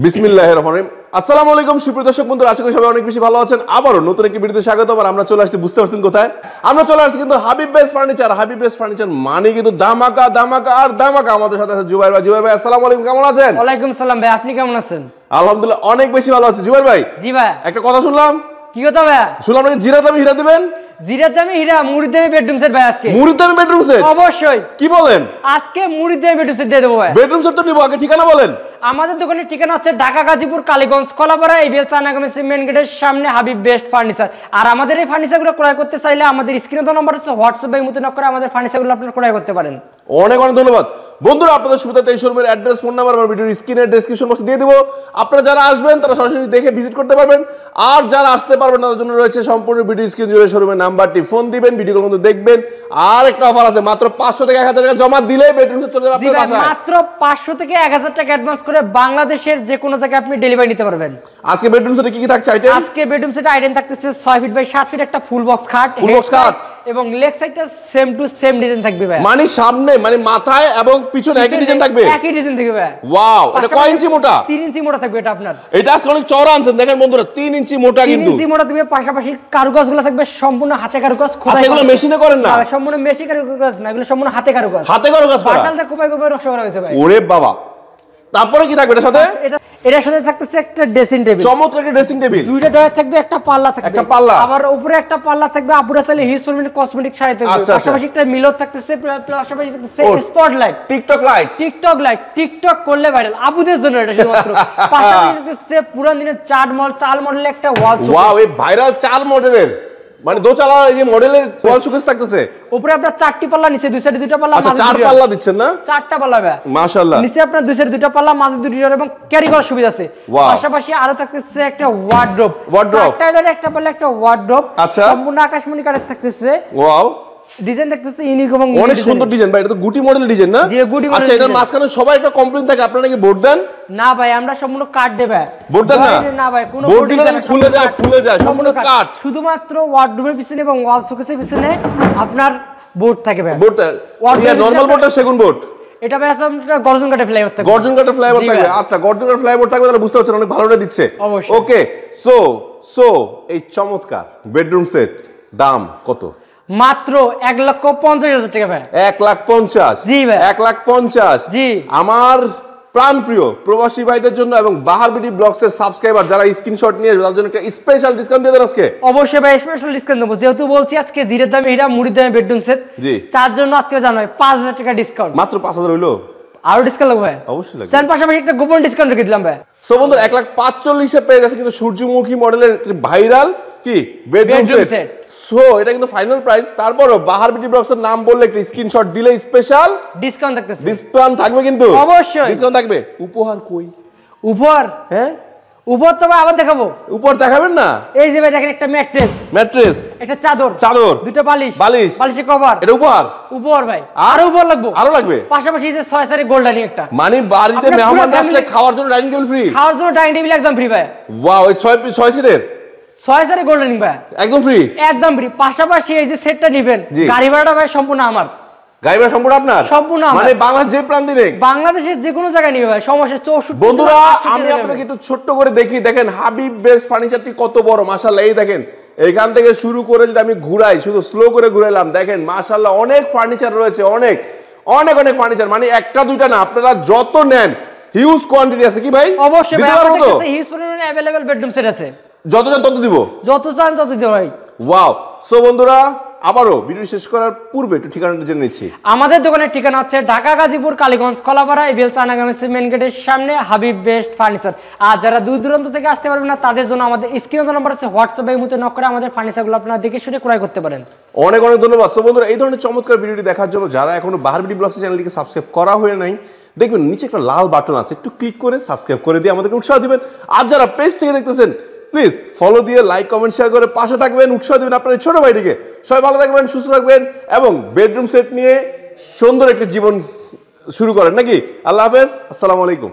বিসমিল্লাহির রহমানির রহিম। আসসালামু আলাইকুম সুপ্রিয় দর্শক বন্ধুরা, আশা করি সবাই অনেক বেশি ভালো আছেন। আবারও নতুন একটি ভিডিওতে স্বাগতম। আর আমরা চলে আসছি, বুঝতে পারছেন কোথায় আমরা চলে আসছি, কিন্তু Habib best furniture. Habib best furniture মানে কিন্তু ধামাকা ধামাকা আর ধামাকা। আমাদের সাথে আছে জুবাইর ভাই। জুবাইর ভাই আসসালামু আলাইকুম, কেমন আছেন? ওয়ালাইকুম সালাম ভাই, আপনি কেমন আছেন? আলহামদুলিল্লাহ অনেক বেশি ভালো আছি। জুবাইর ভাই, জি ভাই, একটা কথা শুনলাম। কি কথা ভাই? শুনলাম নাকি জিরা দামে হীরা দিবেন। জিরা দামে হীরা, মুড়ি দামে বেডরুম সেট ভাই। আজকে মুড়ি দামে বেডরুম সেট? অবশ্যই। কি বলেন? আজকে মুড়ি দামে বেডরুম সেট দিয়ে দেবো ভাই। বেডরুম সেট তো নিব, আগে ঠিকানা বলেন। আমাদের দোকানের ঠিকানা হচ্ছে ঢাকা, গাজীপুর, কালীগঞ্জ, কলাপাড়া, এবিএল চায়নাগামী মেন গেটের সামনে হাবিব বেস্ট ফার্নিচার। আর আমাদের এই ফার্নিচারগুলো ক্রয় করতে চাইলে আমাদের স্ক্রিনে দেওয়া নম্বর হচ্ছে হোয়াটসঅ্যাপ বা ইমোতে নক করে আমাদের ফার্নিচারগুলো আপনারা ক্রয় করতে পারেন। অনেক অনেক ধন্যবাদ বন্ধুরা। আপনাদের সুবিধাতে এই শোরুমের অ্যাড্রেস, ফোন নাম্বার আমার ভিডিওর স্ক্রিনের ডেসক্রিপশন বক্সে দিয়ে দেব। আপনারা যারা আসবেন তারা সরাসরি দেখে ভিজিট করতে পারবেন। আর যারা আসতে পারবেন তাদের জন্য রয়েছে সম্পূর্ণ ভিডিও স্ক্রিন জুড়ে শোরুমের নাম্বারটি, ফোন দিবেন, ভিডিওগুলো কিন্তু দেখবেন। আর একটা অফার আছে, মাত্র 500 থেকে 1000 টাকা জমা দিলে বেডরুম সেট চলে যাবে আপনার বাসায়। মাত্র 500 থেকে 1000 টাকা অ্যাডভান্স করে বাংলাদেশের যে কোনো জায়গায় আপনি ডেলিভারি নিতে পারবেন। আজকে বেডরুম সেটে কি কি থাকছে আইটেম? আজকে বেডরুম সেটে আইটেম থাকতেছে 6 ফিট বাই 7 ফিট একটা ফুল বক্স খাট, ফুল বক্স খাট এবং লেগ সাইডটা সেম টু সেম ডিজাইন থাকবে ভাই। মানে সামনে মানে মাথায় এবং পিছনে একই ডিজাইন থাকবে? একই ডিজাইন থাকবে ভাই। ওয়াও, এটা কয় ইঞ্চি মোটা? 3 ইঞ্চি মোটা থাকবে এটা আপনার। এটা আজকে অনেক চওড়া আনছেন, দেখেন বন্ধুরা 3 ইঞ্চি মোটা কিন্তু। 3 ইঞ্চি মোটা থাকবে, পাশাপাশি কারুকাজগুলো থাকবে সম্পূর্ণ হাতে কারুকাজ। আচ্ছা, এগুলো মেশিনে করেন না? সম্পূর্ণ মেশিন কারুকাজ না, এগুলো সম্পূর্ণ হাতে কারুকাজ। হাতে কারুকাজ করা, পাটালটা কোপায় কোপায় নকশা করা হয়েছে ভাই। ওরে বাবা। তারপরে কি থাকবে এটার সাথে? এটার সাথে থাকতেছে একটা ড্রেসিং টেবিল, চমৎকার একটা ড্রেসিং টেবিল। দুইটা ড্রয়ার থাকবে, একটা পাল্লা থাকবে, একটা পাল্লা, আবার উপরে একটা পাল্লা থাকবে। আপুরা চাইলে হিউজ পরিমাণে কসমেটিক শাড়ি থাকবে, পাশাপাশি একটা মিরর থাকতেছে, পাশাপাশি থাকতেছে স্পটলাইট, টিকটক লাইট। টিকটক করলে ভাইরাল, আপুদের জন্য এটা শুধুমাত্র। পাশাপাশি থাকতেছে পুরান দিনের চাল মডেলের একটা ওয়াল শোকেস। ওয়াও, এই ভাইরাল চাল মডেলের মানে দোচালা এই যে মডেলের ওয়াল শোকেস থাকতেছে। উপরে আপনার 4টি পাল্লা, নিচে দুই সাইডে দুইটা পাল্লা। আচ্ছা, 4 পাল্লা দিচ্ছেন না? 4টা পাল্লা ভাই, মাশাআল্লাহ। নিচে আপনার দুই সাইডে দুইটা পাল্লা, মাঝে দুটি ডোর এবং ক্যারি করার সুবিধা আছে। পাশাপাশি আরো থাকতেছে একটা ওয়ার্ড্রোব। 4টা ডোর, একটা পাল্লা, একটা ওয়ার্ড্রোব। আচ্ছা, সম্পূর্ণ আকাশমণি কাঠের থাকতেছে। ওয়াও, ডিজাইন দেখতেছে ইউনিক এবং অনেক সুন্দর ডিজাইন ভাই। এটা তো গুটি মডেল ডিজাইন না? জি, গুটি মডেল। আচ্ছা, এটার মাঝখানে সবাই একটা কমপ্লেইন থাকে, আপনারা নাকি বোর্ড দেন না ভাই? আমরা সম্পূর্ণ কাঠ দেব ভাই। বোর্ড দেন না? না ভাই, কোনো বোর্ড দিলে ফুলে যায় সম্পূর্ণ কাঠ। শুধুমাত্র ওয়ার্ডরোবের পিছনে এবং ওয়াল শোকেসের পিছনে আপনার বোর্ড থাকে ভাই। বোর্ড নরমাল বোর্ডটা সেগুন বোর্ড? এটা ভাই আসলে গর্জন কাঠের ফ্লাইওভার থাকবে। গর্জন কাঠের ফ্লাইওভার থাকবে। আচ্ছা, গর্জন কাঠের ফ্লাইওভার থাকবে, তাহলে বুঝতে পারছেন অনেক ভালোটা দিচ্ছে। ওকে, সো এই চমৎকার বেডরুম সেট দাম কত? মাত্র 1,50,000 টাকা ভাই। 1,50,000? জি ভাই, 1,50,000। জি। আমার প্রাণপ্রিয় প্রবাসী ভাইদের জন্য এবং বাহার বিডি ব্লগসের সাবস্ক্রাইবার যারা স্ক্রিনশট নিয়ে তাদের জন্য একটা স্পেশাল ডিসকাউন্ট দিয়ে দেন আজকে। অবশ্যই ভাই, স্পেশাল ডিসকাউন্ট দেবো। যেহেতু বলছি আজকে জিরের দামে হীরা, মুড়ির দামে বেডরুম সেট, জি, তার জন্য আজকে জানাই 5,000 টাকা ডিসকাউন্ট। মাত্র 5,000 হইলো? আরো ডিসকাউন্ট লাগবে ভাই? অবশ্যই লাগবে। তার পাশাপাশি একটা গোপন ডিসকাউন্ট রেখে দিলাম ভাই। সো বন্ধুরা, 1,45,000 পেয়ে গেছে কিন্তু সূর্যমুখী মডেলের ভাইরাল কি বেডরুম সেট। সো এটা কিন্তু ফাইনাল প্রাইস। তারপরও বাহার বিডি ব্লগসের নাম বললে একটা স্ক্রিনশট দিলে স্পেশাল ডিসকাউন্ট থাকতেছে। ডিসকাউন্ট থাকবে কিন্তু অবশ্যই ডিসকাউন্ট থাকবে। উপহার কই? উপহার? হ্যাঁ, উপহার তো ভাই আবার দেখাবো। উপহার দেখাবেন না? এই যে ভাই দেখেন, একটা ম্যাট্রেস, একটা চাদর, দুটো বালিশের কভার। এটা উপহার ভাই। আরো উপহার লাগবে? আরো লাগবে। পাশাপাশি যে 6 সারি গোল্ডানি একটা, মানে বাড়িতে মেহমান আসলে খাওয়ার জন্য ডাইনিং টেবিল ফ্রি। খাওয়ার জন্য ডাইনিং টেবিল একদম ফ্রি ভাই। ওয়াও, এই 6 সিটের 6 সারি গোল্ডানি ভাই একদম ফ্রি, একদম ফ্রি। পাশাপাশি এই যে সেটটা নেবেন, গাড়ি ভাড়াটা ভাই সম্পূর্ণ আমার। গাড়ি ভাড়া সম্পূর্ণ আপনার? সম্পূর্ণ আমার। মানে বাংলাদেশ যে প্রান্তে নেই, বাংলাদেশের যে কোনো জায়গায় নিবে ভাই, সমস্যা 64। বন্ধুরা আমি আপনাদেরকে একটু ছোট্ট করে দেখেন হাবিব বেস্ট ফার্নিচারটি কত বড়। মাশাআল্লাহ, এই দেখেন এখান থেকে শুরু করে যদি আমি ঘুরাই, শুধু স্লো করে ঘুরাইলাম, দেখেন মাশাআল্লাহ অনেক ফার্নিচার রয়েছে, অনেক ফার্নিচার। মানে একটা দুইটা না, আপনারা যত নেন হিউজ কোয়ান্টিটি আছে। কি ভাই? অবশ্যই ভাই, আমাদের কাছে হিউজ পরিমাণে अवेलेबल বেডরুম সেট আছে। যত চান তত দিব? যত চান তত দিব ভাই। ওয়াও। সো বন্ধুরা, আবারও ভিডিও শেষ করার পূর্বে একটু ঠিকানাটা জেনে নিচ্ছি। আমাদের দোকানের ঠিকানা হচ্ছে ঢাকা, গাজীপুর, কালীগঞ্জ, কলাপাড়া, এবিএল চায়নাগামী মেন গেটের সামনে হাবিব বেস্ট ফার্নিচার। আর যারা দূর দূরান্ত থেকে আসতে পারবেন না, তাদের জন্য আমাদের স্ক্রিনে নাম্বার আছে, হোয়াটসঅ্যাপ এর মধ্যে নক করে আমাদের ফার্নিচারগুলো আপনারা দেখে শুনে ক্রয় করতে পারেন। অনেক ধন্যবাদ। সো বন্ধুরা, এই ধরনের চমৎকার ভিডিওটি দেখার জন্য যারা এখনো বাহার বিডি ব্লগস চ্যানেলটিকে সাবস্ক্রাইব করা হয়ে নাই, দেখবেন নিচে একটা লাল বাটন আছে, একটু ক্লিক করে সাবস্ক্রাইব করে দিয়ে আমাদেরকে উৎসাহ দিবেন। আর যারা পেজ থেকে দেখতেছেন, প্লিজ ফলো দিয়ে লাইক কমেন্ট শেয়ার করে পাশে থাকবেন, উৎসাহ দিবেন আপনার ছোট ভাইটিকে। সবাই ভালো থাকবেন, সুস্থ থাকবেন এবং বেডরুম সেট নিয়ে সুন্দর একটা জীবন শুরু করেন নাকি। আল্লাহ হাফেজ, আসসালামু আলাইকুম।